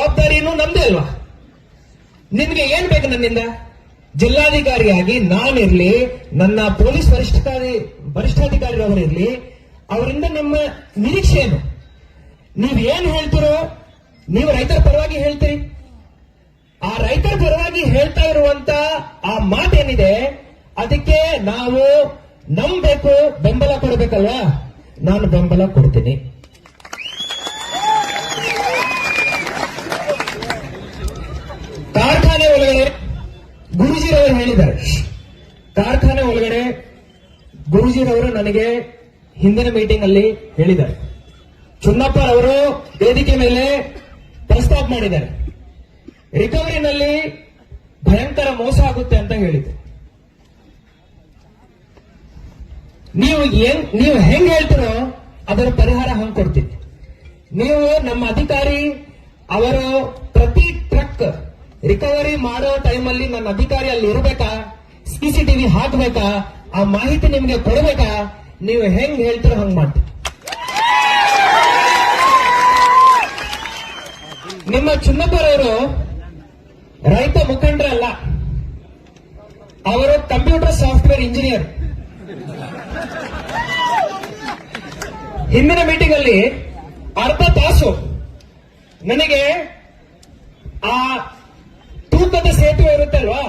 ಜವಾಬ್ದಾರಿನೂ ನಮ್ದೇ ಅಲ್ವಾ? ನಿಮ್ಗೆ ಏನ್ ಬೇಕು ನನ್ನಿಂದ? ಜಿಲ್ಲಾಧಿಕಾರಿಯಾಗಿ ನಾನಿರ್ಲಿ, ನನ್ನ ಪೊಲೀಸ್ ವರಿಷ್ಠಾಧಿಕಾರಿರವರಿರ್ಲಿ, ಅವರಿಂದ ನಿಮ್ಮ ನಿರೀಕ್ಷೆ ಏನು? ನೀವ್ ಏನ್ ಹೇಳ್ತಿರೋ, ನೀವು ರೈತರ ಪರವಾಗಿ ಹೇಳ್ತೀರಿ. ಆ ರೈತರ ಪರವಾಗಿ ಹೇಳ್ತಾ ಇರುವಂತ ಆ ಮಾತೇನಿದೆ, ಅದಕ್ಕೆ ನಾವು ನಂಬಬೇಕು, ಬೆಂಬಲ ಕೊಡಬೇಕಲ್ವಾ? ನಾನು ಬೆಂಬಲ ಕೊಡ್ತೀನಿ. ಕಾರ್ಖಾನೆ ಒಳಗಡೆ ಗುರೂಜಿರವರು ಹೇಳಿದ್ದಾರೆ, ಕಾರ್ಖಾನೆ ಒಳಗಡೆ ಗುರೂಜಿರವರು ನನಗೆ ಹಿಂದಿನ ಮೀಟಿಂಗ್ ಅಲ್ಲಿ ಹೇಳಿದ್ದಾರೆ, ಚುನ್ನಪ್ಪರವರು ವೇದಿಕೆ ಮೇಲೆ ಪ್ರಸ್ತಾಪ ಮಾಡಿದ್ದಾರೆ, ರಿಕವರಿನಲ್ಲಿ ಭಯಂಕರ ಮೋಸ ಆಗುತ್ತೆ ಅಂತ ಹೇಳಿದ್ರು. ನೀವು ಹೆಂಗ್ ಹೇಳ್ತೀರೋ ಅದರ ಪರಿಹಾರ ಹಂಗ್ ಕೊಡ್ತೀನಿ. ನೀವು ನಮ್ಮ ಅಧಿಕಾರಿ ಅವರು ಪ್ರತಿ ಟ್ರಕ್ ರಿಕವರಿ ಮಾಡೋ ಟೈಮಲ್ಲಿ ನನ್ನ ಅಧಿಕಾರಿ ಅಲ್ಲಿ ಇರಬೇಕಾ, ಸಿಸಿಟಿವಿ ಹಾಕಬೇಕಾ, ಆ ಮಾಹಿತಿ ನಿಮ್ಗೆ ಕೊಡಬೇಕಾ? ನೀವು ಹೆಂಗ್ ಹೇಳ್ತೀರೋ ಹಂಗ್ ಮಾಡ್ತೀನಿ. ನಿಮ್ಮ ಚುನ್ನಪ್ಪರವರು ರೈತ ಮುಖಂಡರಲ್ಲ, ಅವರು ಕಂಪ್ಯೂಟರ್ ಸಾಫ್ಟ್ವೇರ್ ಇಂಜಿನಿಯರ್. ಹಿಂದಿನ ಮೀಟಿಂಗ್ ಅಲ್ಲಿ ಅರ್ಧ ತಾಸು ನನಗೆ ಆ ತೂಕದ ಸೇತುವೆ ಇರುತ್ತಲ್ವಾ,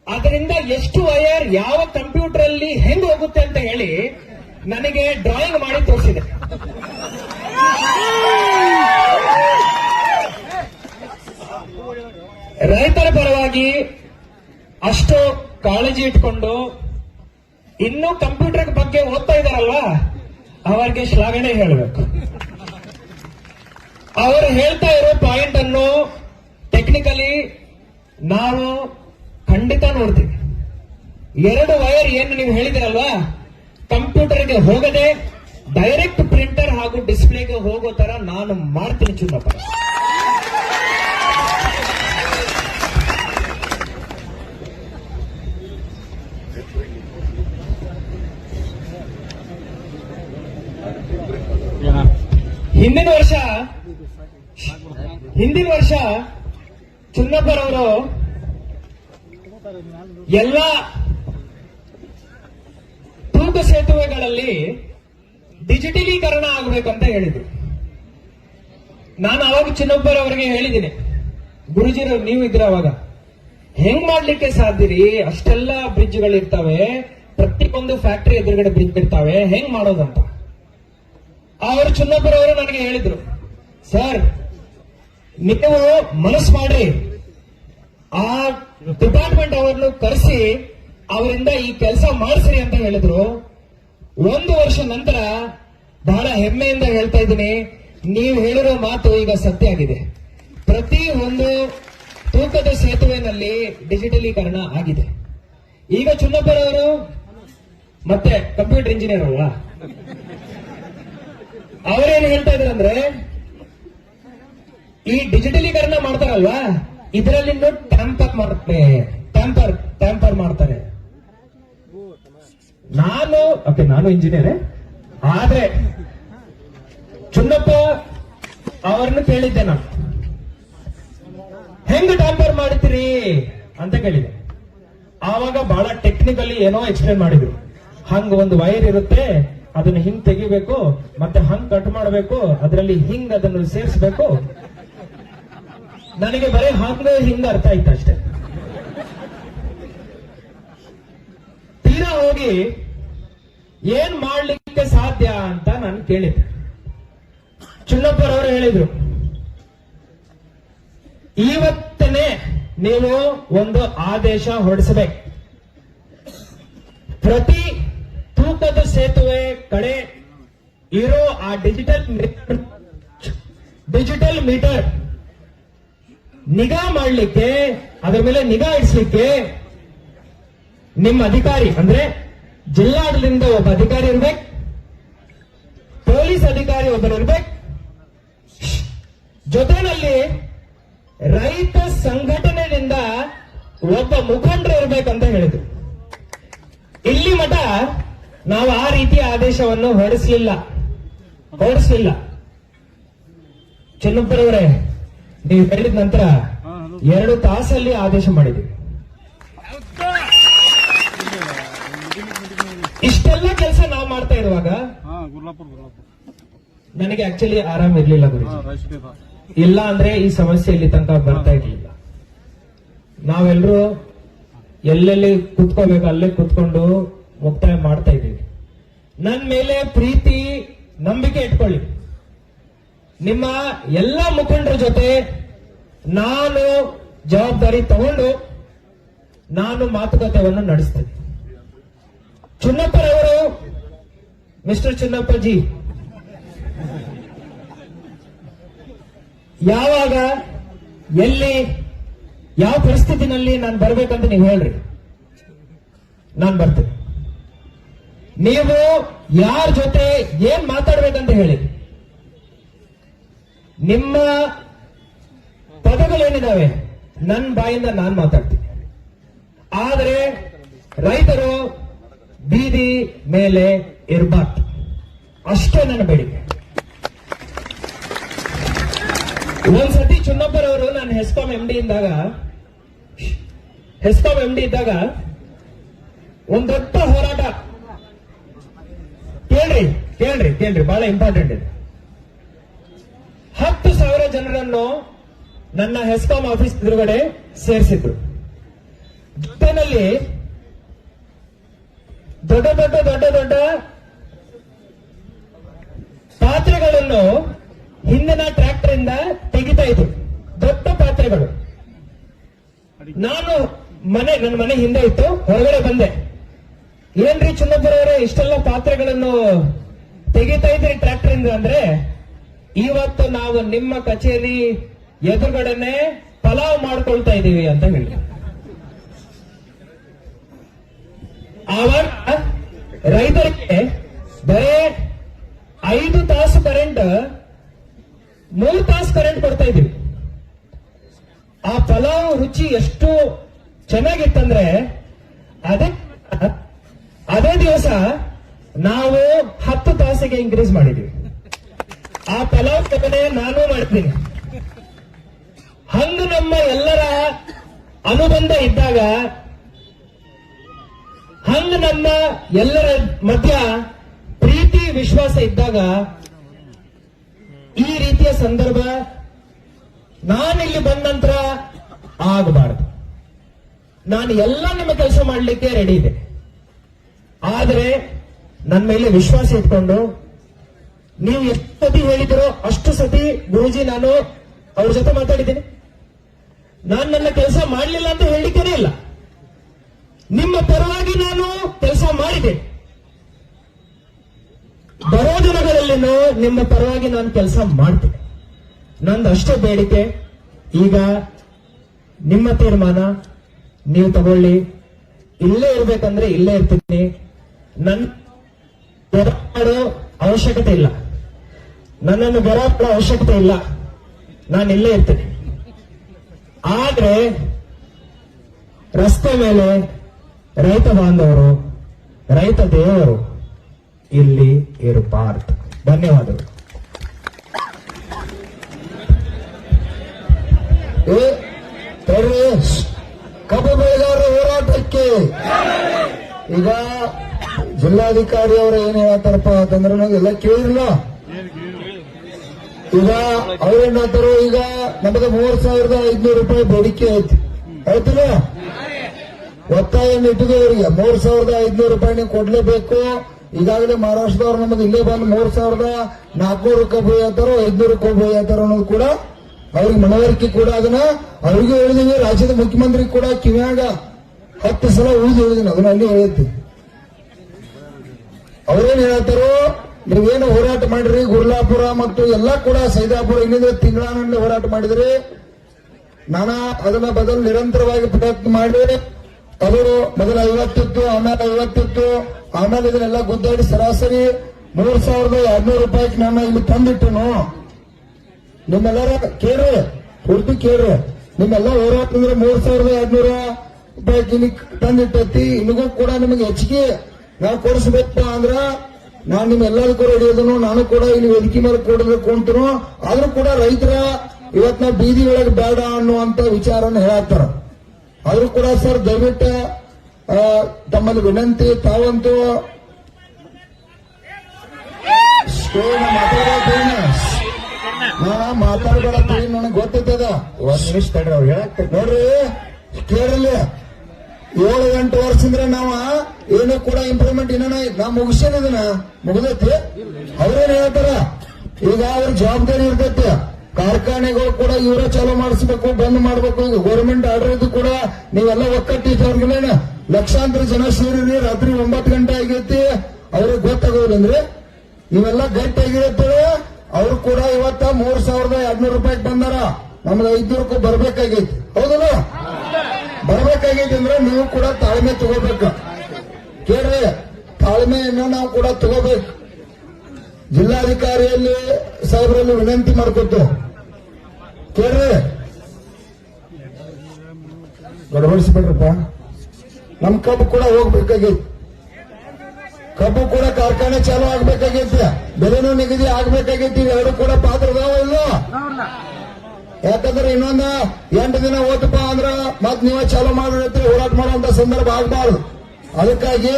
ಅದರಿಂದ ಎಷ್ಟು ವೈರ್ ಯಾವ ಕಂಪ್ಯೂಟರ್ ಅಲ್ಲಿ ಹೆಂಗ್ ಹೋಗುತ್ತೆ ಅಂತ ಹೇಳಿ ನನಗೆ ಡ್ರಾಯಿಂಗ್ ಮಾಡಿ ತೋರಿಸಿದೆ. ರೈತರ ಪರವಾಗಿ ಅಷ್ಟು ಕಾಳಜಿ ಇಟ್ಕೊಂಡು ಇನ್ನೂ ಕಂಪ್ಯೂಟರ್ ಬಗ್ಗೆ ಓದ್ತಾ ಇದ್ದಾರಲ್ವಾ, ಅವರಿಗೆ ಶ್ಲಾಘನೆ ಹೇಳಬೇಕು. ಅವರು ಹೇಳ್ತಾ ಇರೋ ಪಾಯಿಂಟ್ ಅನ್ನು ಟೆಕ್ನಿಕಲಿ ನಾವು ಖಂಡಿತ ನೋಡ್ತೀವಿ. 2 ವೈರ್ ಏನು ನೀವು ಹೇಳಿದಿರಲ್ವಾ, ಕಂಪ್ಯೂಟರ್ಗೆ ಹೋಗದೆ ಡೈರೆಕ್ಟ್ ಪ್ರಿಂಟರ್ ಹಾಗೂ ಡಿಸ್ಪ್ಲೇಗೆ ಹೋಗೋ ತರ ನಾನು ಮಾಡ್ತೀನಿ ಚುನ್ನಪ್ಪ. ಹಿಂದಿನ ವರ್ಷ ಚುನ್ನಪ್ಪರವರು ಎಲ್ಲ ತೂಕ ಸೇತುವೆಗಳಲ್ಲಿ ಡಿಜಿಟಲೀಕರಣ ಆಗಬೇಕಂತ ಹೇಳಿದ್ರು. ನಾನು ಅವಾಗ ಚುನ್ನಪ್ಪರವರಿಗೆ ಹೇಳಿದ್ದೀನಿ, ಗುರುಜಿರವ್ರು ನೀವು ಇದ್ರ ಅವಾಗ ಹೆಂಗ್ ಮಾಡ್ಲಿಕ್ಕೆ ಸಾಧ್ಯರಿ? ಅಷ್ಟೆಲ್ಲ ಬ್ರಿಡ್ಜ್ಗಳಿರ್ತಾವೆ, ಪ್ರತಿಯೊಂದು ಫ್ಯಾಕ್ಟರಿ ಎದುರುಗಡೆ ಬ್ರಿಡ್ಜ್ ಇರ್ತಾವೆ, ಹೆಂಗ್ ಮಾಡೋದಂತ. ಅವರು ಚುನ್ನಪ್ಪರವರು ನನಗೆ ಹೇಳಿದ್ರು, ಸರ್ ನೀವು ಮನಸ್ಸು ಮಾಡಿ ಆ ಡಿಪಾರ್ಟ್ಮೆಂಟ್ ಅವರನ್ನು ಕರೆಸಿ ಅವರಿಂದ ಈ ಕೆಲಸ ಮಾಡಿಸ್ರಿ ಅಂತ ಹೇಳಿದ್ರು. 1 ವರ್ಷ ನಂತರ ಬಹಳ ಹೆಮ್ಮೆಯಿಂದ ಹೇಳ್ತಾ ಇದ್ದೀನಿ, ನೀವು ಹೇಳಿರೋ ಮಾತು ಈಗ ಸತ್ಯ ಆಗಿದೆ. ಪ್ರತಿ ಒಂದು ತೂಕದ ಸೇತುವೆನಲ್ಲಿ ಡಿಜಿಟಲೀಕರಣ ಆಗಿದೆ. ಈಗ ಚುನ್ನಪ್ಪರವರು ಮತ್ತೆ ಕಂಪ್ಯೂಟರ್ ಇಂಜಿನಿಯರ್ ಅಲ್ವಾ, ಅವರೇನು ಹೇಳ್ತಾ ಇದ್ದಾರೆ ಅಂದ್ರೆ, ಈ ಡಿಜಿಟಲೀಕರಣ ಮಾಡ್ತಾರಲ್ವಾ, ಇದರಲ್ಲಿ ಟ್ಯಾಂಪರ್ ಮಾಡ್ತಾರೆ. ನಾನು ಇಂಜಿನಿಯರ್, ಆದ್ರೆ ಚುನ್ನಪ್ಪ ಅವರನ್ನು ಕೇಳಿದ್ದೆ ನಾನು, ಹೆಂಗ್ ಟ್ಯಾಂಪರ್ ಮಾಡ್ತೀರಿ ಅಂತ ಕೇಳಿದೆ. ಆವಾಗ ಬಹಳ ಟೆಕ್ನಿಕಲಿ ಏನೋ ಎಕ್ಸ್ಪ್ಲೇನ್ ಮಾಡಿದ್ರು. ಹಂಗ ಒಂದು ವೈರ್ ಇರುತ್ತೆ, ಅದನ್ನ ಹಿಂಗ್ ತೆಗಿಬೇಕು, ಮತ್ತೆ ಹಂಗ್ ಕಟ್ ಮಾಡಬೇಕು, ಅದರಲ್ಲಿ ಹಿಂಗ್ ಅದನ್ನು ಸೇರಿಸಬೇಕು. ನನಗೆ ಬರೀ ಹಿಂಗ ಅರ್ಥ ಆಯ್ತು ಅಷ್ಟೇ. ತೀರಾ ಹೋಗಿ ಏನ್ ಮಾಡ್ಲಿಕ್ಕೆ ಸಾಧ್ಯ ಅಂತ ನಾನು ಕೇಳಿದ್ದೆ. ಚುನ್ನಪ್ಪರವರು ಹೇಳಿದ್ರು, ಇವತ್ತನೇ ನೀವು ಒಂದು ಆದೇಶ ಹೊರಡಿಸಬೇಕು. ಪ್ರತಿ ತೂಕದ ಸೇತುವೆ ಕಡೆ ಇರೋ ಆ ಡಿಜಿಟಲ್ ಮೀಟರ್ ನಿಗಾ ಮಾಡಲಿಕ್ಕೆ, ಅದರ ಮೇಲೆ ನಿಗಾ ಇಡಿಸಲಿಕ್ಕೆ ನಿಮ್ಮ ಅಧಿಕಾರಿ ಅಂದ್ರೆ ಜಿಲ್ಲಾಡಳಿತದಿಂದ ಒಬ್ಬ ಅಧಿಕಾರಿ ಇರ್ಬೇಕು, ಪೊಲೀಸ್ ಅಧಿಕಾರಿ ಒಬ್ಬರು ಇರ್ಬೇಕು, ಜೊತೆಯಲ್ಲಿ ರೈತ ಸಂಘಟನೆಯಿಂದ ಒಬ್ಬ ಮುಖಂಡರು ಇರ್ಬೇಕಂತ ಹೇಳಿದ್ರು. ಇಲ್ಲಿ ಮಠ ನಾವು ಆ ರೀತಿಯ ಆದೇಶವನ್ನು ಹೊರಡಿಸಲಿಲ್ಲ. ಚಿನ್ನಪ್ಪರವರೇ, ನೀವು ಹೇಳಿದ ನಂತರ 2 ತಾಸಲ್ಲಿ ಆದೇಶ ಮಾಡಿದ್ದೀವಿ. ಇಷ್ಟೆಲ್ಲ ಕೆಲಸ ನಾವು ಮಾಡ್ತಾ ಇರುವಾಗ ನನಗೆ ಆಕ್ಚುಲಿ ಆರಾಮ್ ಇರ್ಲಿಲ್ಲ ಗುರುಜಿ. ಇಲ್ಲ ಅಂದ್ರೆ ಈ ಸಮಸ್ಯೆ ಇಲ್ಲಿ ತನಕ ಬರ್ತಾ ಇರ್ಲಿಲ್ಲ. ನಾವೆಲ್ಲರೂ ಎಲ್ಲೆಲ್ಲಿ ಕುತ್ಕೋಬೇಕು ಅಲ್ಲೇ ಕುತ್ಕೊಂಡು ಮುಕ್ತಾಯ ಮಾಡ್ತಾ ಇದ್ದೀವಿ. ನನ್ನ ಮೇಲೆ ಪ್ರೀತಿ ನಂಬಿಕೆ ಇಟ್ಕೊಳ್ಳಿ. ನಿಮ್ಮ ಎಲ್ಲ ಮುಖಂಡರ ಜೊತೆ ನಾನು ಜವಾಬ್ದಾರಿ ತಗೊಂಡು ನಾನು ಮಾತುಕತೆಯನ್ನು ನಡೆಸ್ತೇನೆ. ಚುನ್ನಪ್ಪರವರು, ಮಿಸ್ಟರ್ ಚುನ್ನಪ್ಪಜಿ, ಯಾವಾಗ ಎಲ್ಲಿ ಯಾವ ಪರಿಸ್ಥಿತಿನಲ್ಲಿ ನಾನು ಬರ್ಬೇಕಂತ ನೀವು ಹೇಳ್ರಿ, ನಾನು ಬರ್ತೇನೆ. ನೀವು ಯಾರ ಜೊತೆ ಏನ್ ಮಾತಾಡ್ಬೇಕಂತ ಹೇಳಿ. ನಿಮ್ಮ ಪದಗಳೇನಿದಾವೆ ನನ್ನ ಬಾಯಿಂದ ನಾನು ಮಾತಾಡ್ತೀನಿ. ಆದರೆ ರೈತರು ಬೀದಿ ಮೇಲೆ ಇರಬಾರ್ದು, ಅಷ್ಟೇ ನನ್ನ ಬೇಡಿಕೆ. ಒಂದ್ಸತಿ ಚುನ್ನಪ್ಪರವರು ನಾನು ಹೆಸ್ಕಾಂ ಎಂ ಡಿ ಇದ್ದಾಗ ಒಂದ್ ದೊಡ್ಡ ಹೋರಾಟ, ಕೇಳ್ರಿ ಬಹಳ ಇಂಪಾರ್ಟೆಂಟ್ ಇದೆ. 10,000 ಜನರನ್ನು ನನ್ನ ಹೆಸ್ಕಾಂ ಆಫೀಸ್ ಎದುರುಗಡೆ ಸೇರಿಸಿದ್ರು. ಜೊತೆನಲ್ಲಿ ದೊಡ್ಡ ಪಾತ್ರೆಗಳನ್ನು ಹಿಂದಿನ ಟ್ರ್ಯಾಕ್ಟರ್ ಇಂದ ತೆಗಿತಾ ಇದ್ರು, ದೊಡ್ಡ ಪಾತ್ರೆಗಳು. ನಾನು ನನ್ನ ಮನೆ ಹಿಂದೆ ಇತ್ತು, ಹೊರಗಡೆ ಬಂದೆ. ಏನ್ರಿ ಚುನ್ನಪ್ಪರವರೇ ಇಷ್ಟೆಲ್ಲ ಪಾತ್ರೆಗಳನ್ನು ತೆಗಿತಾ ಇದ್ರಿ ಟ್ರ್ಯಾಕ್ಟರ್ ಇಂದ ಅಂದ್ರೆ, ಇವತ್ತು ನಾವು ನಿಮ್ಮ ಕಚೇರಿ ಎದುರುಗಡೆನೆ ಪಲಾವ್ ಮಾಡ್ಕೊಳ್ತಾ ಇದೀವಿ ಅಂತ ಹೇಳಿ. ಆವಾಗ ರೈತರಿಗೆ ಬರೇ 5 ತಾಸು ಕರೆಂಟ್, 3 ತಾಸು ಕರೆಂಟ್ ಕೊಡ್ತಾ ಇದೀವಿ. ಆ ಪಲಾವ್ ರುಚಿ ಎಷ್ಟು ಚೆನ್ನಾಗಿತ್ತಂದ್ರೆ ಅದೇ ದಿವಸ ನಾವು 10 ತಾಸಿಗೆ ಇನ್ಕ್ರೀಸ್ ಮಾಡಿದ್ವಿ. ಆ ಪಲಾವ್ ತಪ್ಪನೆ ನಾನು ಮಾಡ್ತೀನಿ. ಹಂಗ ನಮ್ಮ ಎಲ್ಲರ ಅನುಬಂಧ ಇದ್ದಾಗ, ಹಂಗ ನಮ್ಮ ಎಲ್ಲರ ಮಧ್ಯ ಪ್ರೀತಿ ವಿಶ್ವಾಸ ಇದ್ದಾಗ ಈ ರೀತಿಯ ಸಂದರ್ಭ ನಾನಿಲ್ಲಿ ಬಂದ ನಂತರ ಆಗಬಾರದು. ನಾನು ಎಲ್ಲ ನಿಮ್ಮ ಕೆಲಸ ಮಾಡಲಿಕ್ಕೆ ರೆಡಿ ಇದೆ. ಆದರೆ ನನ್ನ ಮೇಲೆ ವಿಶ್ವಾಸ ಇಟ್ಕೊಂಡು ನೀವು ಎಷ್ಟು ಸತಿ ಹೇಳಿದಿರೋ ಅಷ್ಟು ಸತಿ ಗುರೂಜಿ ನಾನು ಅವ್ರ ಜೊತೆ ಮಾತಾಡಿದ್ದೀನಿ. ನಾನು ನನ್ನ ಕೆಲಸ ಮಾಡಲಿಲ್ಲ ಅಂತ ಹೇಳಿದ್ದೇನೆ ಇಲ್ಲ. ನಿಮ್ಮ ಪರವಾಗಿ ನಾನು ಕೆಲಸ ಮಾಡಿದೆ. ಬರೋ ದಿನಗಳಲ್ಲಿನೂ ನಿಮ್ಮ ಪರವಾಗಿ ನಾನು ಕೆಲಸ ಮಾಡ್ತೇನೆ. ನಂದು ಅಷ್ಟೇ ಬೇಡಿಕೆ. ಈಗ ನಿಮ್ಮ ತೀರ್ಮಾನ ನೀವು ತಗೊಳ್ಳಿ. ಇಲ್ಲೇ ಇರ್ಬೇಕಂದ್ರೆ ಇಲ್ಲೇ ಇರ್ತೀನಿ. ನನ್ನ ಬೆರ ಮಾಡೋ ಅವಶ್ಯಕತೆ ಇಲ್ಲ, ನನ್ನನ್ನು ಬೆರ ಮಾಡೋ ಅವಶ್ಯಕತೆ ಇಲ್ಲ. ನಾನು ಇಲ್ಲೇ ಇರ್ತೇನೆ. ಆದ್ರೆ ರಸ್ತೆ ಮೇಲೆ ರೈತ ಬಾಂಧವರು, ರೈತ ದೇವರು ಇಲ್ಲಿ ಇರಬಾರ್ದು. ಧನ್ಯವಾದಗಳು. ಕಬ್ಬು ಬೆಳೆಗಾರರ ಹೋರಾಟಕ್ಕೆ ಈಗ ಜಿಲ್ಲಾಧಿಕಾರಿ ಅವರು ಏನ್ ಹೇಳ್ತಾರಪ್ಪ ಅಂತಂದ್ರೆ ನಾವೆಲ್ಲ ಕೇಳಿಲ್ಲ. ಈಗ ಅವ್ರೇನ್ ಹೇಳ್ತಾರೋ, ಈಗ ನಮಗೆ 3,500 ರೂಪಾಯಿ ಬೇಡಿಕೆ ಐತಿ, ಆಯ್ತಿಲ್ಲ? ಒತ್ತಾಯ ಇಟ್ಟಿದವರಿಗೆ 3,500 ರೂಪಾಯಿ ನೀವು ಕೊಡ್ಲೇಬೇಕು. ಈಗಾಗಲೇ ಮಹಾರಾಷ್ಟ್ರದವ್ರು ನಮಗೆ ಇಲ್ಲೇ ಬಂದು 3,400 ಕಬ್ಬು ಹೇಳ್ತಾರೋ 500 ಕಬ್ಬು ಹೇಳ್ತಾರೋ ಅನ್ನೋದು ಕೂಡ ಅವ್ರಿಗೆ ಮನವರಿಕೆ ಕೂಡ ಅದನ್ನ ಅವ್ರಿಗೂ ಹೇಳಿದೀವಿ. ರಾಜ್ಯದ ಮುಖ್ಯಮಂತ್ರಿ ಕೂಡ ಕಿವ್ಯಾಗ 10 ಸಲ ಹೇಳಿದೀನಿ, ಅದನ್ನ ಅಲ್ಲಿ ಹೇಳ್ತೀವಿ. ಅವ್ರೇನ್ ಹೇಳ್ತಾರೋ, ನೀವೇನು ಹೋರಾಟ ಮಾಡಿರಿ ಗುರ್ಲಾಪುರ ಮತ್ತು ಎಲ್ಲಾ ಕೂಡ ಸೈದಾಪುರ ಇನ್ನಿಂದ ತಿಂಗಳಾನಲ್ಲಿ ಹೋರಾಟ ಮಾಡಿದ್ರಿ. ನಾನು ಅದನ್ನ ಬದಲು ನಿರಂತರವಾಗಿ ಪ್ರಯತ್ನ ಮಾಡಿ ಅದು ಮೊದಲ 50 ಇತ್ತು, ಆಮೇಲೆ 50 ಇತ್ತು, ಆಮೇಲೆ ಇದನ್ನೆಲ್ಲ ಗುದ್ದಾಡಿ ಸರಾಸರಿ 3,200 ರೂಪಾಯಿಗೆ ನಾನು ಇಲ್ಲಿ ತಂದಿಟ್ಟನು. ನಿಮ್ಮೆಲ್ಲರ ಕೇಳ್ರಿ, ಪೂರ್ತಿ ಕೇಳ್ರಿ. ನಿಮ್ಮೆಲ್ಲ ಹೋರಾಟ ಅಂದ್ರೆ 3,200 ರೂಪಾಯಿಗೆ ಇಲ್ಲಿ ತಂದಿಟ್ಟೈತಿ. ಇನ್ನಗೂ ಕೂಡ ನಿಮಗೆ ಹೆಚ್ಚಿಗೆ ನಾವು ಕೊಡಿಸ್ಬೇಕು ಅಂದ್ರ ನಾನು ನಿಮ್ಮೆಲ್ಲದಕ್ಕೂ ರೆಡಿ ಅದನ್ನು. ನಾನು ಕೂಡ ಇಲ್ಲಿ ವೇದಿಕೆ ಮೇಲೆ ಕೊಡಬೇಕು ಅಂತನು. ಆದ್ರೂ ಕೂಡ ರೈತರ ಇವತ್ ನಾವು ಬೀದಿ ಒಳಗೆ ಬೇಡ ಅನ್ನುವಂತ ವಿಚಾರನ ಹೇಳತ್ತಾರ. ಆದ್ರೂ ಕೂಡ ಸರ್ ದಯವಿಟ್ಟು ತಮ್ಮಲ್ಲಿ ವಿನಂತಿ, ತಾವಂತೂ ಮಾತಾಡಬೇಡ, ನನಗೆ ಗೊತ್ತಿರ್ತದ. ಒಂದ್ ನಿಮಿಷ ತಡ್ರಿ, ಅವ್ರು ಹೇಳಕ್ ನೋಡ್ರಿ ಕೇಳಲಿ. 7-8 ವರ್ಷದಿಂದ ನಾವ ಏನು ಕೂಡ ಇಂಪ್ರೂವ್ಮೆಂಟ್ ಇನ್ನೂ ನಾ ಮುಗಿಸಿದನ ಮುಗಿದೈತಿ. ಅವ್ರೇನ್ ಹೇಳ್ತಾರ, ಈಗ ಅವ್ರ ಜವಾಬ್ದಾರಿ ಇರ್ತೈತಿ. ಕಾರ್ಖಾನೆಗಳು ಕೂಡ ಇವರೇ ಚಾಲೂ ಮಾಡಿಸ್ಬೇಕು, ಬಂದ್ ಮಾಡ್ಬೇಕು. ಈಗ ಗೌರ್ಮೆಂಟ್ ಆರ್ಡರ್ ಇದ್ದು ಕೂಡ ನೀವೆಲ್ಲ ಒಕ್ಕಟ್ಟಿದ್ದವ್ರಿಗೇನ ಲಕ್ಷಾಂತರ ಜನ ಸೇರಿರಿ. ರಾತ್ರಿ 9 ಗಂಟೆ ಆಗೈತಿ, ಅವ್ರಿಗೆ ಗೊತ್ತಾಗೋದಿಲ್ಲಂದ್ರೆ ನೀವೆಲ್ಲ ಗಟ್ಟಿ ಆಗಿರತ್ತೇವೆ. ಅವ್ರು ಕೂಡ ಇವತ್ತ 3,200 ರೂಪಾಯಿಗೆ ಬಂದಾರ. ನಮ್ಗೆ 500 ಬರ್ಬೇಕಾಗೈತಿ, ಹೌದಲ್ಲ? ಬರ್ಬೇಕಾಗೈತಿ ಅಂದ್ರೆ ನೀವು ಕೂಡ ತಾಳ್ಮೆ ತಗೋಬೇಕು. ಕೇಳ್ರಿ, ತಾಳ್ಮೆಯನ್ನು ನಾವು ಕೂಡ ತಗೋಬೇಕು. ಜಿಲ್ಲಾಧಿಕಾರಿಯಲ್ಲಿ ಸಾಹೇಬರಲ್ಲಿ ವಿನಂತಿ ಮಾಡ್ಕೊತು. ಕೇಳ್ರಿ, ಗಡಬಡಿಸ್ಬೇಡ್ರಪ್ಪ. ನಮ್ ಕಬ್ಬು ಕೂಡ ಹೋಗ್ಬೇಕಾಗೈತಿ. ಕಬ್ಬು ಕೂಡ ಕಾರ್ಖಾನೆ ಚಾಲೂ ಆಗ್ಬೇಕಾಗೈತಿ, ಬೆಲೆನೂ ನಿಗದಿ ಆಗ್ಬೇಕಾಗೈತಿ. ಎರಡು ಕೂಡ ಪಾತ್ರ ಅದಾವ ಇಲ್ಲೋ? ಯಾಕಂದ್ರೆ ಇನ್ನೊಂದು 8 ದಿನ ಹೋತಪ್ಪ ಅಂದ್ರ ಮತ್ ನೀವ ಚಾಲೂ ಮಾಡಿರ್ತೀರಿ, ಹೋರಾಟ ಮಾಡುವಂತ ಸಂದರ್ಭ ಆಗಬಾರ್ದು. ಅದಕ್ಕಾಗಿ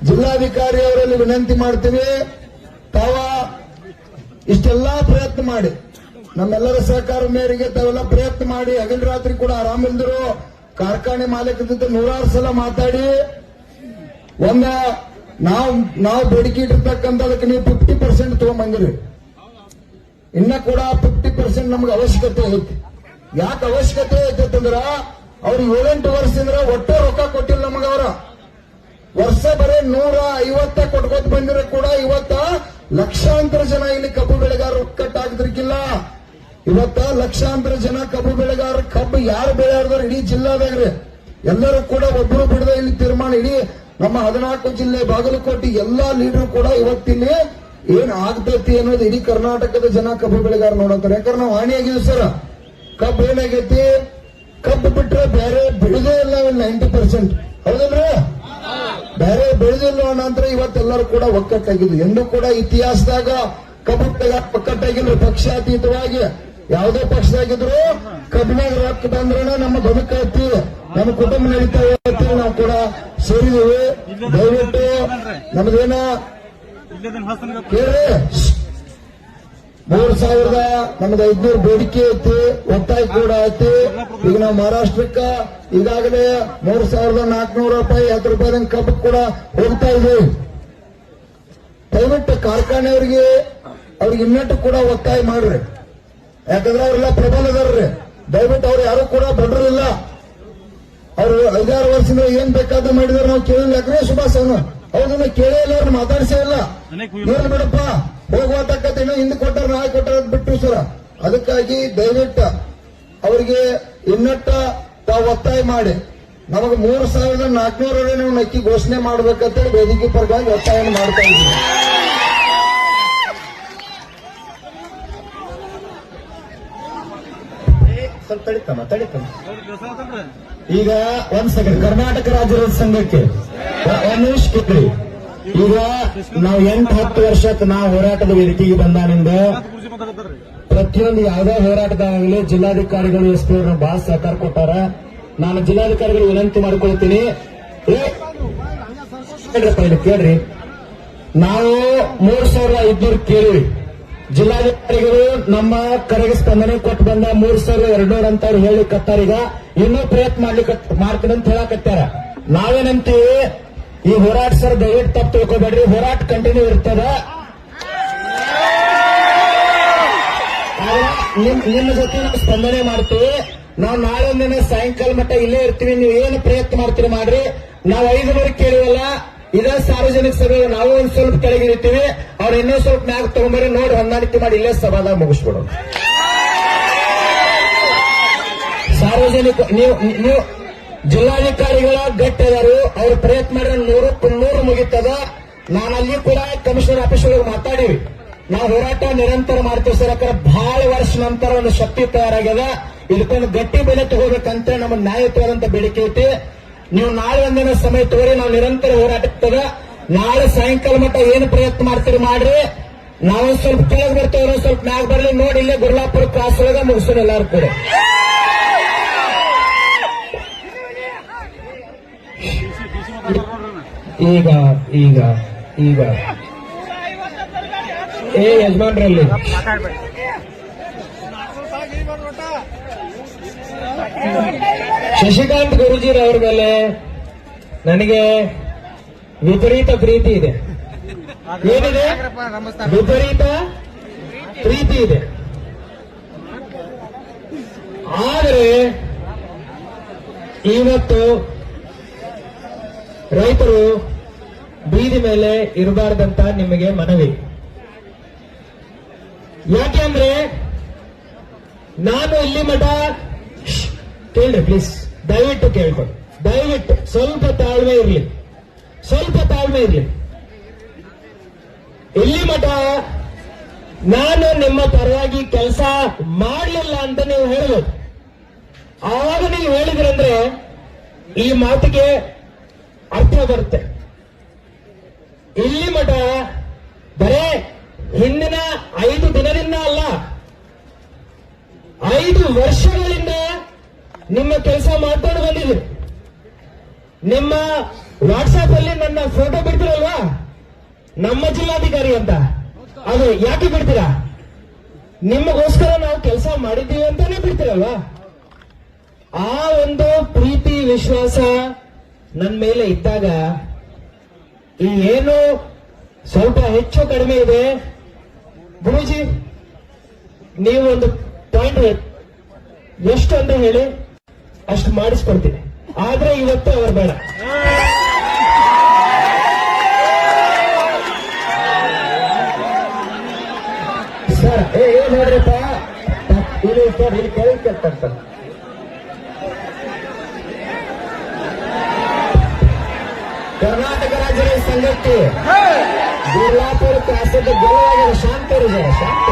ಜಿಲ್ಲಾಧಿಕಾರಿ ಅವರಲ್ಲಿ ವಿನಂತಿ ಮಾಡ್ತೀವಿ, ತಾವ ಇಷ್ಟೆಲ್ಲಾ ಪ್ರಯತ್ನ ಮಾಡಿ, ನಮ್ಮೆಲ್ಲರ ಸಹಕಾರ ಮೇರೆಗೆ ತಾವೆಲ್ಲ ಪ್ರಯತ್ನ ಮಾಡಿ, ಹಗಲು ರಾತ್ರಿ ಕೂಡ ಆರಾಮಿಲ್ದರು ಕಾರ್ಖಾನೆ ಮಾಲೀಕರ ಜೊತೆ 100 ಸಲ ಮಾತಾಡಿ ನಾವು ಬೇಡಿಕೆ ಇಟ್ಟಿರ್ತಕ್ಕಂಥದಕ್ಕೆ ನೀವು 50% ತಗೊಂಬಂದಿರಿ. ಇನ್ನ ಕೂಡ 50% ನಮ್ಗೆ ಅವಶ್ಯಕತೆ ಐತಿ. ಯಾಕೆ ಅವಶ್ಯಕತೆ ಐತಂದ್ರ ಅವ್ರು 7-8 ವರ್ಷದಿಂದ ಒಟ್ಟೆ ರೊಕ್ಕ ಕೊಟ್ಟಿಲ್ಲ ನಮಗ. ಅವರ ವರ್ಷ ಬರೀ 150 ಕೊಟ್ಕೋತ ಬಂದಿರೋ ಕೂಡ ಇವತ್ತ ಲಕ್ಷಾಂತರ ಜನ ಇಲ್ಲಿ ಕಬ್ಬು ಬೆಳೆಗಾರರು ಒಕ್ಕಟ್ಟಾಗದ್ರಿಕ್ಕಿಲ್ಲ. ಇವತ್ತ ಲಕ್ಷಾಂತರ ಜನ ಕಬ್ಬು ಬೆಳೆಗಾರರು ಕಬ್ಬು ಯಾರು ಬೆಳೆಯಾರ್ದಾರ ಇಡೀ ಜಿಲ್ಲಾದಾಗ್ರಿ ಎಲ್ಲರೂ ಕೂಡ ಒಬ್ಬರು ಬಿಡದೆ ಇಲ್ಲಿ ತೀರ್ಮಾನ. ಇಡೀ ನಮ್ಮ 14 ಜಿಲ್ಲೆ ಬಾಗಲಕೋಟೆ ಎಲ್ಲಾ ಲೀಡರ್ ಕೂಡ ಇವತ್ತಿಲ್ಲಿ ಏನ್ ಆಗ್ತೈತಿ ಅನ್ನೋದು ಇಡೀ ಕರ್ನಾಟಕದ ಜನ ಕಬ್ಬು ಬೆಳೆಗಾರ ನೋಡಂತಾರೆ. ಯಾಕಂದ್ರೆ ನಾವು ಹಾನಿಯಾಗಿದ್ವಿ ಸರ್. ಕಬ್ಬು ಏನಾಗೈತಿ, ಕಬ್ಬು ಬಿಟ್ರೆ ಬೇರೆ ಬೆಳೆದೇ ಇಲ್ಲ 90%, ಹೌದಲ್ರಿ? ಬೇರೆ ಬೆಳೆದಿಲ್ಲ ನಂತರ ಇವತ್ತೆಲ್ಲರೂ ಕೂಡ ಒಕ್ಕಟ್ಟಾಗಿದ್ವಿ. ಎಂದೂ ಕೂಡ ಇತಿಹಾಸದಾಗ ಕಬ್ಬು ಬೆಳೆಗಾರ ಒಕ್ಕಟ್ಟಾಗಿಲ್ರಿ. ಪಕ್ಷಾತೀತವಾಗಿ ಯಾವುದೇ ಪಕ್ಷದಾಗಿದ್ರು ಕಬ್ಬಿನಾಗ ರೊಕ್ಕ ಬಂದ್ರೆ ನಮ್ಮ ಬದುಕೈತಿ, ನಮ್ಮ ಕುಟುಂಬ ನಡೀತಾ ಇರ್ತಿ, ನಾವು ಕೂಡ ಸೇರಿದೀವಿ. ದಯವಿಟ್ಟು ನಮ್ದೇನ ಕೇಳಿ 3,000 ನಮ್ದು 500 ಬೇಡಿಕೆ ಐತಿ, ಒತ್ತಾಯ ಕೂಡ ಐತಿ. ಈಗ ನಾವು ಮಹಾರಾಷ್ಟ್ರಕ್ಕ ಈಗಾಗಲೇ 3,400 ರೂಪಾಯಿ 10 ರೂಪಾಯಿ ಕಬ್ಬು ಕೂಡ ಹೋಗ್ತಾ ಇದ್ದೀವಿ. ದಯವಿಟ್ಟು ಕಾರ್ಖಾನೆಯವರಿಗೆ ಅವ್ರಿಗೆ ಇನ್ನಟ್ಟು ಕೂಡ ಒತ್ತಾಯ ಮಾಡ್ರಿ. ಯಾಕಂದ್ರೆ ಅವರೆಲ್ಲ ಪ್ರಬಲದಾರ್ರಿ. ದಯವಿಟ್ಟು ಅವ್ರು ಯಾರು ಕೂಡ ಬಡ್ರಿಲ್ಲ. ಅವ್ರು 5-6 ವರ್ಷದಿಂದ ಏನ್ ಬೇಕಾದ್ರೂ ಮಾಡಿದಾರೆ ನಾವು ಕೇಳಿಲ್ಲ. ಯಾಕಂದ್ರೆ ಸುಭಾಷ್ ಹೌದನ್ನ ಕೇಳೇ ಇಲ್ಲ, ಅವ್ರನ್ನ ಮಾತಾಡಿಸೇ ಇಲ್ಲ. ಏನ್ ಬಿಡಪ್ಪ ಹೋಗುವತಕ್ಕಂತ ಹಿಂದೆ ಕೊಟ್ಟಾರ ನಾಳೆ ಕೊಟ್ಟಾರ ಬಿಟ್ಟು ಸರ. ಅದಕ್ಕಾಗಿ ದಯವಿಟ್ಟು ಅವರಿಗೆ ಇನ್ನಟ್ಟ ತಾವು ಒತ್ತಾಯ ಮಾಡಿ ನಮಗೆ 3,400 ನಾವು ನಕ್ಕಿ ಘೋಷಣೆ ಮಾಡ್ಬೇಕಂತೇಳಿ ವೇದಿಕೆ ಪರವಾಗಿ ಒತ್ತಾಯ ಮಾಡ್ತಾ ಇದ್ದೀವಿ. ಈಗ ಒಂದ್ ಸೆಕೆಂಡ್, ಕರ್ನಾಟಕ ರಾಜ್ಯ ರೈತ ಸಂಘಕ್ಕೆ ಒಂದ್ ನಿಮಿಷ ಕೇಳಿ. ಈಗ ನಾವು 8-10 ವರ್ಷಕ್ಕೆ ನಾವು ಹೋರಾಟದ ವೇದಿಕೆಗೆ ಬಂದಾನಿಂದ ಪ್ರತಿಯೊಂದು ಯಾವುದೇ ಹೋರಾಟದಾಗಲಿ ಜಿಲ್ಲಾಧಿಕಾರಿಗಳು ಎಸ್ಪಿ ಅವರು ಬಹಳ ಸಹಕಾರ ಕೊಟ್ಟಾರ. ನಾನು ಜಿಲ್ಲಾಧಿಕಾರಿಗಳು ವಿನಂತಿ ಮಾಡಿಕೊಳ್ತೀನಿ, ಕೇಳ್ರಿ. ನಾವು 3,500 ಕೇಳಿವಿ. ಜಿಲ್ಲಾಧಿಕಾರಿಗಳು ನಮ್ಮ ಕರೆಗೆ ಸ್ಪಂದನೆ ಕೊಟ್ಟು ಬಂದ 3,200 ಅಂತ ಅವ್ರು ಹೇಳಿ ಕತ್ತಾರೀಗ ಇನ್ನೂ ಪ್ರಯತ್ನ ಮಾಡ್ತೀನಿ ಅಂತ ಹೇಳಕತ್ತಾರ. ನಾವೇನಂತೀವಿ, ಈ ಹೋರಾಟ ಸರ್ ದಯವಿಟ್ಟು ತಪ್ಪು ತಿಳ್ಕೊಬೇಡ್ರಿ, ಹೋರಾಟ ಕಂಟಿನ್ಯೂ ಇರ್ತದ. ನಿಮ್ಮ ಜೊತೆ ನಾವು ಸ್ಪಂದನೆ ಮಾಡ್ತೀವಿ. ನಾವು ನಾಳೆ ಒಂದಿನ ಸಾಯಂಕಾಲ ಮಟ್ಟ ಇಲ್ಲೇ ಇರ್ತೀವಿ. ನೀವು ಏನು ಪ್ರಯತ್ನ ಮಾಡ್ತೀರಿ ಮಾಡ್ರಿ. ನಾವು 500 ಕೇಳಿವಲ್ಲ, ಇದೇ ಸಾರ್ವಜನಿಕ ಸಭೆ ನಾವು ಒಂದ್ ಸ್ವಲ್ಪ ಕೆಳಗಿರ್ತೀವಿ. ಅವ್ರು ಇನ್ನೂ ಸ್ವಲ್ಪ ಮ್ಯಾಗ ತಗೊಂಬರಿ, ನೋಡಿ ಹೊಂದಾಣಿಕೆ ಮಾಡಿ ಇಲ್ಲೇ ಸಭಾದಾಗ ಮುಗಿಸ್ಬಿಡೋಣ. ಸಾರ್ವಜನಿಕ ನೀವು ಜಿಲ್ಲಾಧಿಕಾರಿಗಳ ಗಟ್ಟಿ ಅದಾರು, ಅವ್ರ ಪ್ರಯತ್ನ ಮಾಡಿದ್ರೆ 100 ಮುಗಿತದ. ನಾನು ಅಲ್ಲಿ ಕೂಡ ಕಮಿಷನರ್ ಆಫೀಸ್ ಒಳಗೆ ಮಾತಾಡಿವಿ. ನಾವು ಹೋರಾಟ ನಿರಂತರ ಮಾಡ್ತೀವಿ ಸರ್. ಯಾಕಂದ್ರೆ ಬಹಳ ವರ್ಷ ನಂತರ ಒಂದು ಶಕ್ತಿ ತಯಾರಾಗ್ಯದ. ಇದಕ್ಕೊಂದು ಗಟ್ಟಿ ಬೆಲೆ ತಗೋಬೇಕಂತ ನಮ್ಮ ನ್ಯಾಯಯುತವಾದಂತ ಬೇಡಿಕೆ ಐತಿ. ನೀವು ನಾಳೆ ಒಂದಿನ ಸಮಯ ತಗೋರಿ, ನಾವು ನಿರಂತರ ಹೋರಾಟದ. ನಾಳೆ ಸಾಯಂಕಾಲ ಮಟ್ಟ ಏನು ಪ್ರಯತ್ನ ಮಾಡ್ತೀರಿ ಮಾಡ್ರಿ. ನಾವು ಸ್ವಲ್ಪ ಕೆಳಗೆ ಬರ್ತೇವೆ, ಸ್ವಲ್ಪ ಮ್ಯಾಗ ಬರ್ಲಿ. ನೋಡಿ ಇಲ್ಲೇ ಗುರ್ಲಾಪುರ ಕ್ರಾಸ್ ಒಳಗ ಮುಗಿಸೋಣ ಎಲ್ಲಾರು ಕೂಡ. ಈಗ ಈಗ ಈಗ ಯಜಮಾನ್ರಲ್ಲಿ ಶಶಿಕಾಂತ್ ಗುರುಜಿರವ್ರ ಮೇಲೆ ನನಗೆ ವಿಪರೀತ ಪ್ರೀತಿ ಇದೆ. ಏನಿದೆ? ವಿಪರೀತ ಪ್ರೀತಿ ಇದೆ. ಆದರೆ ಇವತ್ತು ರೈತರು ಬೀದಿ ಮೇಲೆ ಇರಬಾರ್ದಂತ ನಿಮಗೆ ಮನವಿ. ಯಾಕೆಂದ್ರೆ ನಾನು ಇಲ್ಲಿ ಮಠ ಕೇಳ್ರಿ ಪ್ಲೀಸ್, ದಯವಿಟ್ಟು ಕೇಳ್ಕೊಂಡು, ದಯವಿಟ್ಟು ಸ್ವಲ್ಪ ತಾಳ್ಮೆ ಇರಲಿ, ಸ್ವಲ್ಪ ತಾಳ್ಮೆ ಇರಲಿ. ಇಲ್ಲಿ ಮಠ ನಾನು ನಿಮ್ಮ ಪರವಾಗಿ ಕೆಲಸ ಮಾಡಲಿಲ್ಲ ಅಂತ ನೀವು ಹೇಳ್ಬೋದು. ಆವಾಗ ನೀವು ಹೇಳಿದ್ರಂದ್ರೆ ಈ ಮಾತಿಗೆ ಅರ್ಥ ಬರುತ್ತೆ. ಇಲ್ಲಿ ಮಠ ಬರೇ ಹಿಂದಿನ 5 ದಿನದಿಂದ ಅಲ್ಲ, 5 ವರ್ಷಗಳಿಂದ ನಿಮ್ಮ ಕೆಲಸ ಮಾಡ್ಕೊಂಡು ಬಂದಿದೆ. ನಿಮ್ಮ ವಾಟ್ಸ್ಆಪ್ ಅಲ್ಲಿ ನನ್ನ ಫೋಟೋ ಬಿಡ್ತೀರಲ್ವಾ, ನಮ್ಮ ಜಿಲ್ಲಾಧಿಕಾರಿ ಅಂತ, ಅದು ಯಾಕೆ ಬಿಡ್ತೀರಾ? ನಿಮಗೋಸ್ಕರ ನಾವು ಕೆಲಸ ಮಾಡಿದ್ದೀವಿ ಅಂತಾನೆ ಬಿಡ್ತೀರಲ್ವಾ? ಆ ಒಂದು ಪ್ರೀತಿ ವಿಶ್ವಾಸ ನನ್ನ ಮೇಲೆ ಇದ್ದಾಗ ಈ ಏನು ಸ್ವಲ್ಪ ಹೆಚ್ಚು ಕಡಿಮೆ ಇದೆ, ಗುರೂಜಿ ನೀವು ಒಂದು ಪಾಯಿಂಟ್ ಎಷ್ಟು ಅಂತ ಹೇಳಿ ಅಷ್ಟು ಮಾಡಿಸ್ಕೊಡ್ತೀನಿ. ಆದ್ರೆ ಇವತ್ತು ಅವ್ರು ಬೇಡ. ಸರ್ ಏನ್ ಹೇಳ್ರಪ್ಪ, ಇದು ಸರ್ ಇಲ್ಲಿ ಕೇಳ್ತಾರೆ ಸರ್. ಕರ್ನಾಟಕ ರಾಜ್ಯ ರೈತ ಸಂಘಕ್ಕೆ ಗುರ್ಲಾಪುರ ಕ್ರಾಸದ ಗೆಲುವಾಗಿದೆ. ಶಾಂತ ಇದ್ದಾರೆ, ಶಾಂತ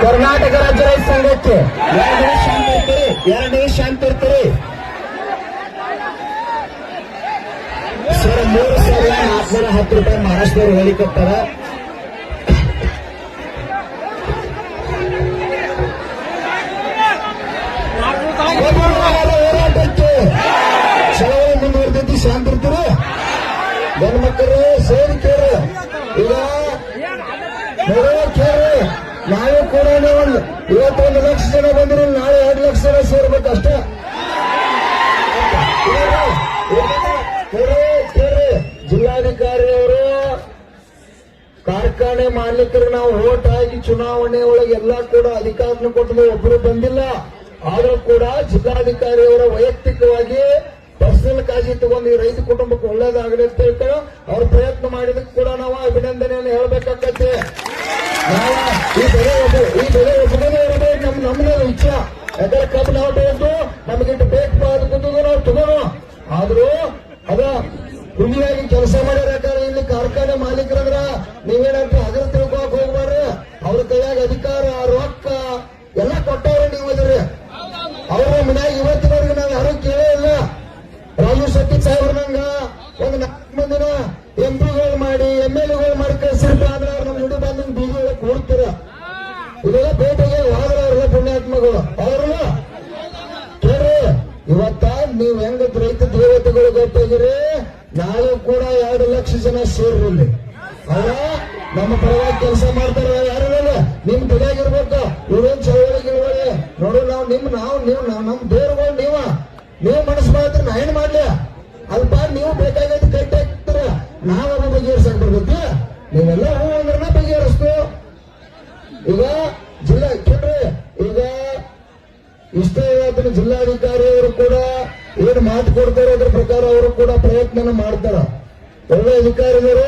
ಕರ್ನಾಟಕ ರಾಜ್ಯ ರೈತ ಸಂಘಕ್ಕೆ 2 ನಿಮಿಷ ಶಾಂತ ಇರ್ತೀರಿ, 2 ನಿಮಿಷ ಶಾಂತ ಇರ್ತೀರಿ ಸರ್. 3,410 ರೂಪಾಯಿ ಮಹಾರಾಷ್ಟ್ರದವ್ರು ಹೇಳಿಕೊಡ್ತಾರ. ಹೋರಾಟಕ್ಕೆ ಚಳವಳಿ ಮುಂದುವರೆದೈತಿ, ಶಾಂತ ಇರ್ತೀರಿ ಗಂಡು ಮಕ್ಕಳು ಸೇರಿ ಕೇಳಿ. ಈಗ ಕೇಳಿ, ನಾವೇ ಕೂಡ ಇವತ್ತು 1 ಲಕ್ಷ ಜನ ಬಂದ್ರೆ ನಾಳೆ 2 ಲಕ್ಷ ಜನ ಸೇರ್ಬೇಕು ಅಷ್ಟೇ. ಜಿಲ್ಲಾಧಿಕಾರಿ ಅವರು ಕಾರ್ಖಾನೆ ಮಾಲೀಕರಿಗೆ ನಾವು ಓಟ್ ಹಾಕಿ ಚುನಾವಣೆ ಒಳಗೆ ಎಲ್ಲ ಕೂಡ ಅಧಿಕಾರನ ಕೊಟ್ಟರು, ಒಬ್ಬರು ಬಂದಿಲ್ಲ. ಆದ್ರೂ ಕೂಡ ಜಿಲ್ಲಾಧಿಕಾರಿ ಅವರ ವೈಯಕ್ತಿಕವಾಗಿ ಪರ್ಸನಲ್ ಕಾಳಜಿ ತಗೊಂಡು ಈ ರೈತ ಕುಟುಂಬಕ್ಕೆ ಒಳ್ಳೇದಾಗಲಿ ಅಂತ ಹೇಳ್ತಾರೆ. ಅವ್ರ ಪ್ರಯತ್ನ ಮಾಡಿದಕ್ಕೆ ಕೂಡ ನಾವು ಅಭಿನಂದನೆಯನ್ನು ಹೇಳ್ಬೇಕಾಗತ್ತೆ. ಈ ಬೆಳೆ ಒಬ್ಬನೇ ಇರಬೇಕು, ನಮ್ಮನ್ನ ಇಚ್ಛ. ಯಾಕಂದ್ರೆ ಕಬ್ಬು ನಾವು ಬೆಳೆದು ನಮಗಿಟ್ಟು ಬೇಕು ಅದಕ್ಕೂ ನಾವು ತಗೋಣ. ಆದ್ರೂ ಅದ ಹುಲಿಯಾಗಿ ಕೆಲಸ ಮಾಡ್ಯಾರ. ಇಲ್ಲಿ ಕಾರ್ಖಾನೆ ಮಾಲೀಕರಂದ್ರ ನೀವೇನಂತ ಹಗಲು ತಿಳ್ಕೊಳಕ್ ಹೋಗ್ಬಾರ್ರಿ. ಅವ್ರ ಕೈಯಾಗ ಅಧಿಕಾರ, ರೊಕ್ಕ ಎಲ್ಲ ಕೊಟ್ಟವ್ರೆ ನೀವು ಇದ್ರಿ. ಅವ್ರ ಮನ್ಯಾಗ ಇವತ್ತಿನವರೆಗೆ ನಾವು ಯಾರು ಕೇಳೇ ಇಲ್ಲ. ರಾಜು ಶೆಟ್ಟಿ ಸಾಹೇಬ್ರನಂಗ ಒಂದು 4 ಮಂದಿನ MP ಗಳು ಮಾಡಿ MLA ಮಾಡಿ ಕಳಿಸಿರ್ತ. ಆದ್ರೆ ಅವ್ರು ನಮ್ಮ ನುಡಿ ಬಂದ ಬೀದಿ ಒಳಗೆ ಕೂಡ್ತೀರ. ಇದೆಲ್ಲ ಬೇಟೆಗೆ ಹೋದ್ರ ಅವ್ರ ಪುಣ್ಯಾತ್ಮಗಳು ಅವ್ರಲ್ಲ ಕೇಳ್ರಿ. ಇವತ್ತ ನೀವ್ ಹೆಂಗ ರೈತ ದೇವತೆಗಳು ಗೊತ್ತಾಗಿರಿ. ನಾಳೆ ಕೂಡ 2 ಲಕ್ಷ ಜನ ಸೇರಿಲ್ಲಿ ಅವರ ನಮ್ಮ ಪರವಾಗಿ ಕೆಲಸ ಮಾಡ್ತಾರ. ಯಾರಿಲ್ಲ ನಿಮ್ ತಲೆಯಾಗಿರ್ಬೇಕ. ಇವೇನ್ ಚಳವಳಿ ಗಿಳವಳಿ ನೋಡು. ನೀವು ನಮ್ ದೇವ್ರುಗಳು ನೀವು ಮನಸ್ಸು ಮಾಡಿದ್ರೆ ನಾ ಏನ್ ಮಾಡ್ಲಿ? ಅಲ್ಪ ನೀವು ಬೇಕಾಗೈತಿ ಕಟ್ಟಿ ಹಾಕ್ತೀರ, ನಾವೊಬ್ಬ ಬಗೆಹರಿಸಕ್ ಬರ್ತೈತಿ. ನೀವೆಲ್ಲ ಹೂ ಅಂದ್ರನ ಬಗೆಹರಿಸ್ತು. ಈಗ ಜಿಲ್ಲಾ ಕೇಳ್ರಿ, ಈಗ ಇಷ್ಟೇ ಅದನ್ನ ಜಿಲ್ಲಾಧಿಕಾರಿ ಅವರು ಕೂಡ ಏನು ಮಾತು ಕೊಡ್ತಾರೋ ಅದ್ರ ಪ್ರಕಾರ ಅವರು ಕೂಡ ಪ್ರಯತ್ನ ಮಾಡ್ತಾರ. ಒಳ್ಳೆ ಅಧಿಕಾರಿಗಳು